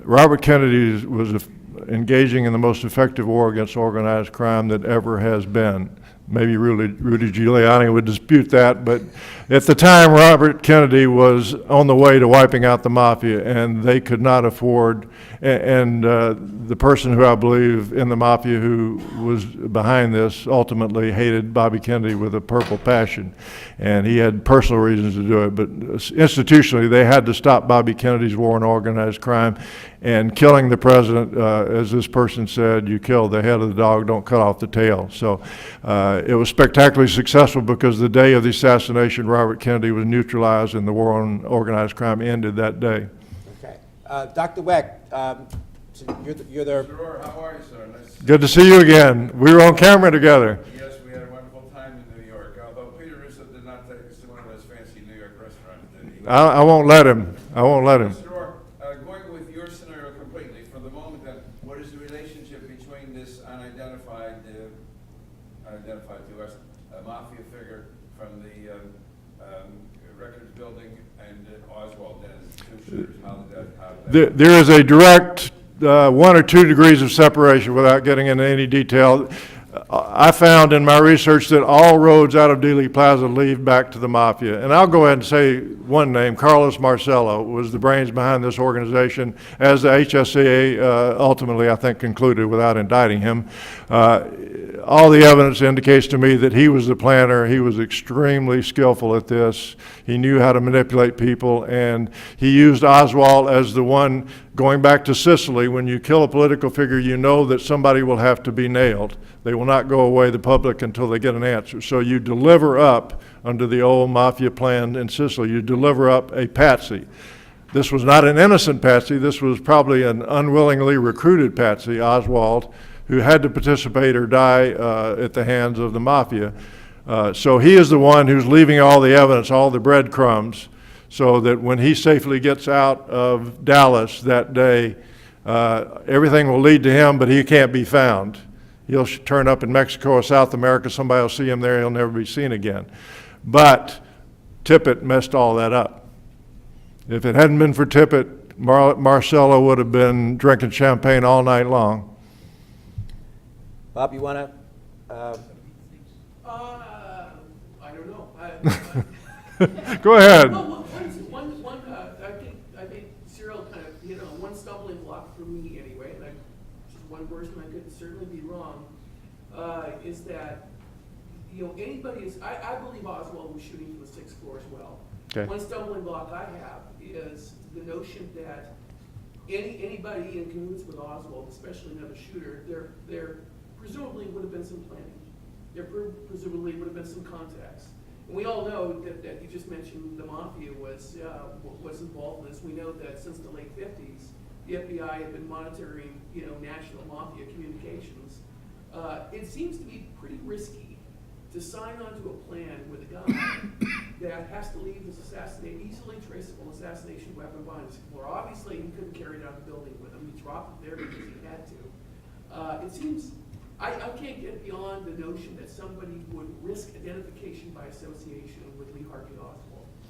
Robert Kennedy was engaging in the most effective war against organized crime that ever has been. Maybe Rudy Giuliani would dispute that, but at the time, Robert Kennedy was on the way to wiping out the mafia, and they could not afford, and the person who I believe in the mafia who was behind this ultimately hated Bobby Kennedy with a purple passion, and he had personal reasons to do it, but institutionally, they had to stop Bobby Kennedy's war on organized crime, and killing the president, as this person said, you kill the head of the dog, don't cut off the tail. So it was spectacularly successful, because the day of the assassination, Robert Kennedy was neutralized and the war on organized crime ended that day. Okay. Dr. Weck, so you're the... Mr. Orr, how are you, sir? Nice Good to see you again. We were on camera together. Yes, we had a wonderful time in New York, although Peter Russo did not take us to one of those fancy New York restaurants, did he? I won't let him. I won't let him. Mr. Orr, going with your scenario completely, for the moment, then, what is the relationship between this unidentified, unidentified to us, mafia figure from the records building and Oswald, then, two shooters? How did that There is a direct 1 or 2 degrees of separation without getting into any detail. I found in my research that all roads out of Dealey Plaza lead back to the mafia. And I'll go ahead and say one name. Carlos Marcello was the brains behind this organization, as the HSCA ultimately, I think, concluded without indicting him. All the evidence indicates to me that he was the planner. He was extremely skillful at this. He knew how to manipulate people, and he used Oswald as the one. Going back to Sicily, when you kill a political figure, you know that somebody will have to be nailed. They will not go away the public until they get an answer. So you deliver up, under the old mafia plan in Sicily, you deliver up a patsy. This was not an innocent patsy. This was probably an unwillingly recruited patsy, Oswald, who had to participate or die at the hands of the mafia. So he is the one who's leaving all the evidence, all the breadcrumbs, so that when he safely gets out of Dallas that day, everything will lead to him, but he can't be found. He'll turn up in Mexico or South America, somebody will see him there, he'll never be seen again. But Tippit messed all that up. If it hadn't been for Tippit, Marcello would have been drinking champagne all night long. Bob, you want to? I don't know. Go ahead. Well, I think Cyril kind of hit on one stumbling block for me anyway, and just one person, I could certainly be wrong, is that you know, anybody is, I believe Oswald was shooting from the 6th floor as well. Okay. One stumbling block I have is the notion that anybody in cahoots with Oswald, especially another shooter, there presumably would have been some planning. There presumably would have been some contacts. And we all know that you just mentioned the mafia was involved in this. We know that since the late 50s, the FBI had been monitoring, you know, national mafia communications. It seems to be pretty risky to sign on to a plan with a guy that has to leave his easily traceable assassination weapon behind his floor. Obviously, he couldn't carry it out of the building with him. He dropped it there because he had to. It seems, I can't get beyond the notion that somebody would risk identification by association with Lee Harvey Oswald.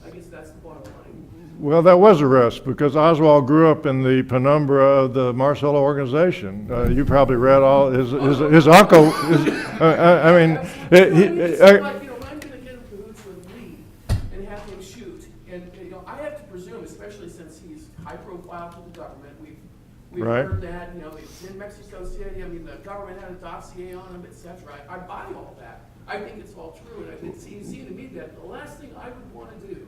I guess that's the bottom line. Well, that was a risk because Oswald grew up in the penumbra of the Marcello organization. You probably read all his uncle. I mean, Like, you know, I'm going to get in cahoots with Lee and have him shoot. And, you know, I have to presume, especially since he's high profile to the government, we've Right. heard that, you know, it's in Mexico City. I mean, the government had a dossier on him, et cetera. I buy all that. I think it's all true. And it seems to me that the last thing I would want to do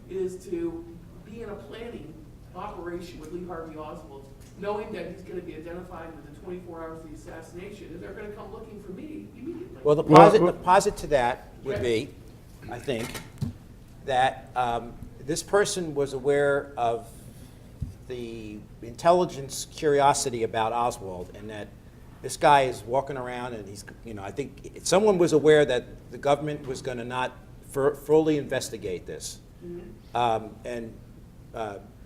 is to be in a planning operation with Lee Harvey Oswald, knowing that he's going to be identified within 24 hours of the assassination, and they're going to come looking for me immediately. Well, the Well, posit to that would be, I think, that this person was aware of the intelligence curiosity about Oswald, and that this guy is walking around, and he's, you know, I think someone was aware that the government was going to not fully investigate this. And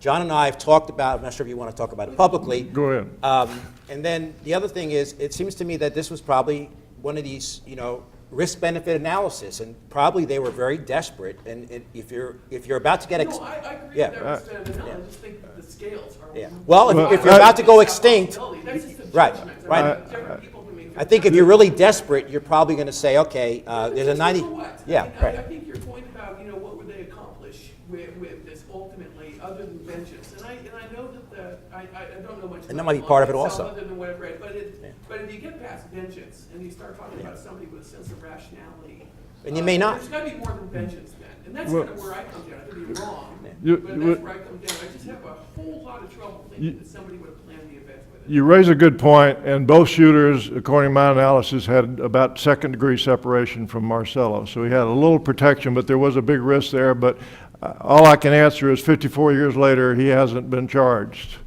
John and I have talked about, I'm not sure if you want to talk about it publicly. Go ahead. And then the other thing is, it seems to me that this was probably one of these, you know, risk-benefit analysis, and probably they were very desperate. And if you're about to get No, I agree yeah. with that percent, I just think that the scales are. Yeah. Well, if you're about to go extinct, That's just a right, judgment. I right. mean, different people can make I think if you're really desperate, you're probably going to say, okay, there's a 90. For what? Yeah, I mean, right. I think your point about, you know, what would they accomplish with this ultimately, other than vengeance, and I know that I don't know much. And that might be part of it itself also. Other than what I've read, but if you get past vengeance and you start talking about somebody with a sense of rationality. And you may not. There's got to be more than vengeance then, and that's Well- kind of where I come down. I could be wrong, You- but that's where I come down. I just have a whole lot of trouble thinking that somebody would have planned the event with it. You raise a good point, and both shooters, according to my analysis, had about second-degree separation from Marcello. So he had a little protection, but there was a big risk there. But all I can answer is 54 years later, he hasn't been charged.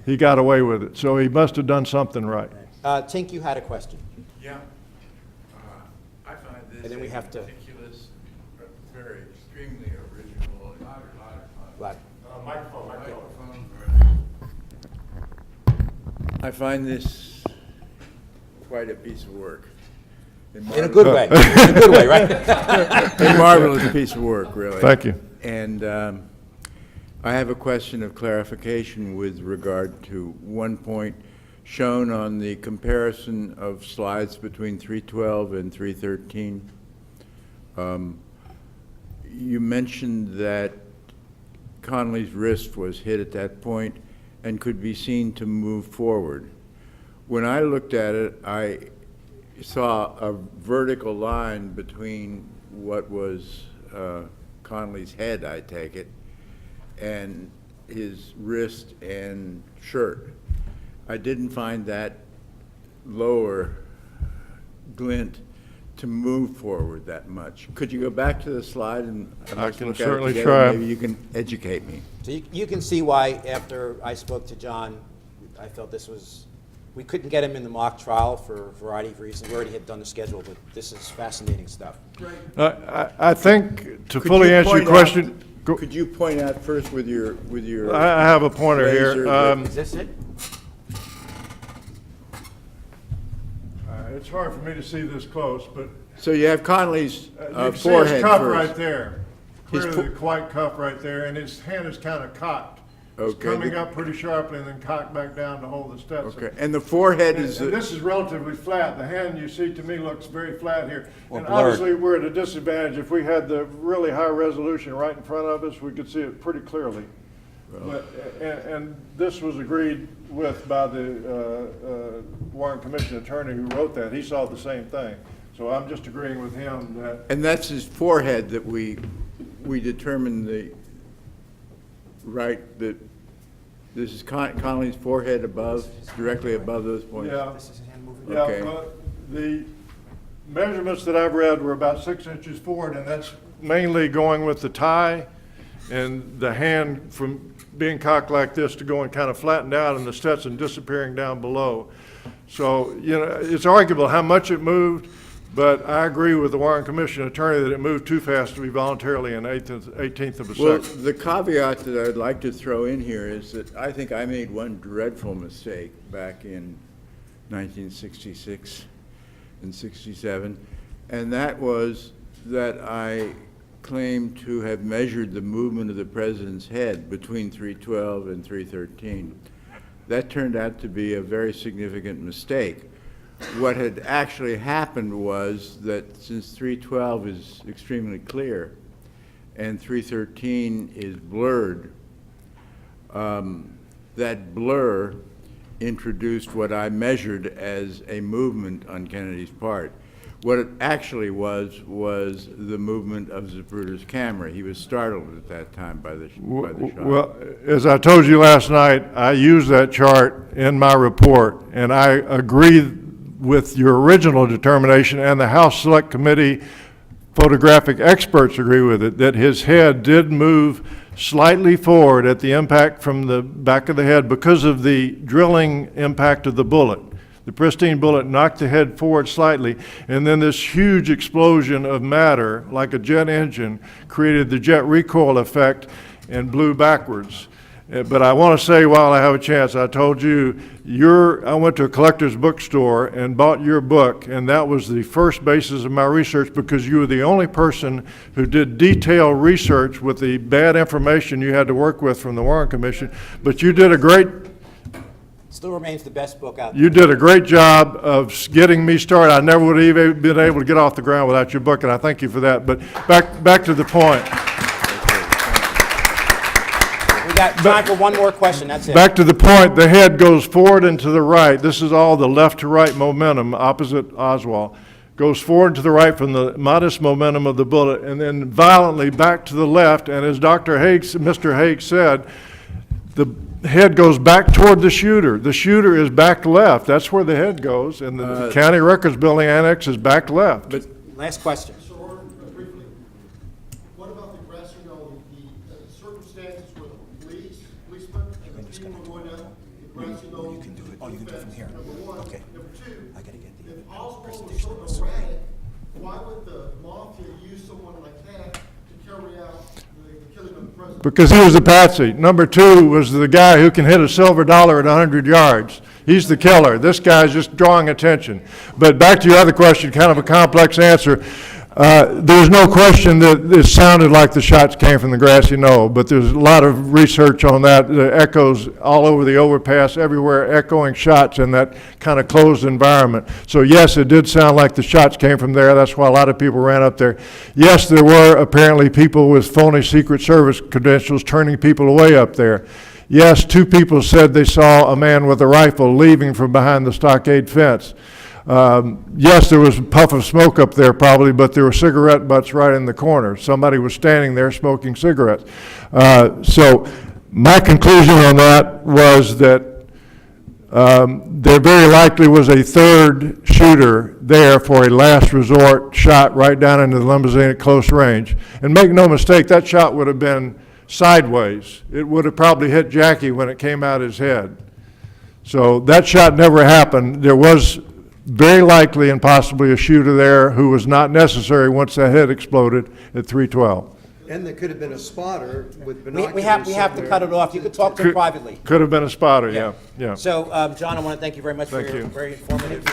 He got away with it. So he must have done something right. Tink, you had a question. Yeah. I find this And then we have to- ridiculous, very extremely original. Right. Microphone. I find this quite a piece of work. In a good way. In a good way, right? A marvelous piece of work, really. Thank you. And I have a question of clarification with regard to one point shown on the comparison of slides between 312 and 313. You mentioned that Connolly's wrist was hit at that point and could be seen to move forward. When I looked at it, I saw a vertical line between what was Connolly's head, I take it, and his wrist and shirt. I didn't find that lower glint to move forward that much. Could you go back to the slide and I let's can look at it certainly together? try. Maybe you can educate me. So you can see why, after I spoke to John, I felt this was, we couldn't get him in the mock trial for a variety of reasons. We already had done the schedule, but this is fascinating stuff. Right. I think, to Could fully you answer your point out- question, Could you point out first with your I have a pointer laser here. that- Is this it? It's hard for me to see this close, but So you have Connolly's you can see forehead his cuff first. right there. His Clearly fo- the white cuff right there, and his hand is kind of cocked. It's Okay. coming up pretty sharply and then cocked back down to hold the Stetson. Okay, and the forehead And is, and this is relatively flat. The hand you see to me looks very flat here. And blurred. obviously, we're at a disadvantage. If we had the really high resolution right in front of us, we could see it pretty clearly. But, and this was agreed with by the Warren Commission attorney who wrote that. He saw the same thing. So I'm just agreeing with him that, And that's his forehead that we determined that this is Connolly's forehead above, directly above those points? yeah. This is his hand moving. Yeah, Okay. but the measurements that I've read were about 6 inches forward, and that's mainly going with the tie and the hand from being cocked like this to going kind of flattened out and the Stetson disappearing down below. So, you know, it's arguable how much it moved, but I agree with the Warren Commission attorney that it moved too fast to be voluntarily an 18th of a Well, second. the caveat that I'd like to throw in here is that I think I made one dreadful mistake back in 1966 and 67, and that was that I claimed to have measured the movement of the president's head between 312 and 313. That turned out to be a very significant mistake. What had actually happened was that since 312 is extremely clear and 313 is blurred, that blur introduced what I measured as a movement on Kennedy's part. What it actually was the movement of Zapruder's camera. He was startled at that time by the shot. Well, as I told you last night, I used that chart in my report, and I agree with your original determination, and the House Select Committee photographic experts agree with it, that his head did move slightly forward at the impact from the back of the head because of the drilling impact of the bullet. The pristine bullet knocked the head forward slightly, and then this huge explosion of matter, like a jet engine, created the jet recoil effect and blew backwards. But I want to say, while I have a chance, I told you, I went to a collector's bookstore and bought your book, and that was the first basis of my research because you were the only person who did detailed research with the bad information you had to work with from the Warren Commission. But you did a great Still remains the best book out there. You did a great job of getting me started. I never would have even been able to get off the ground without your book, and I thank you for that. But back to the point. We got time for one more question, that's it. Back to the point, the head goes forward and to the right. This is all the left to right momentum, opposite Oswald. Goes forward to the right from the modest momentum of the bullet, and then violently back to the left. And as Mr. Haig said, the head goes back toward the shooter. The shooter is back left. That's where the head goes, and the County Records Building Annex is back left. But last question. Mr. Orr, briefly, what about the grassy knoll, the circumstances where the policeman and the people going down the grassy knoll? You can do it. Oh, you can do it from here. Number one. Okay. Number two, I gotta get the if Oswald was so erratic, why would the mafia use someone like that to carry out the killing of the president? Because he was a patsy. Number two was the guy who can hit a silver dollar at 100 yards. He's the killer. This guy's just drawing attention. But back to your other question, kind of a complex answer. There's no question that it sounded like the shots came from the grassy knoll, but there's a lot of research on that. The echoes all over the overpass, everywhere, echoing shots in that kind of closed environment. So yes, it did sound like the shots came from there. That's why a lot of people ran up there. Yes, there were apparently people with phony Secret Service credentials turning people away up there. Yes, 2 people said they saw a man with a rifle leaving from behind the stockade fence. Yes, there was a puff of smoke up there probably, but there were cigarette butts right in the corner. Somebody was standing there smoking cigarettes. So my conclusion on that was that there very likely was a third shooter there for a last resort shot right down into the limousine at close range. And make no mistake, that shot would have been sideways. It would have probably hit Jackie when it came out his head. So that shot never happened. There was very likely and possibly a shooter there who was not necessary once that head exploded at 312. And there could have been a spotter with We binoculars. have to cut it off. You could talk to him privately. Could have been a spotter, yeah. So, John, I want to thank you very much for Thank your you. very informative.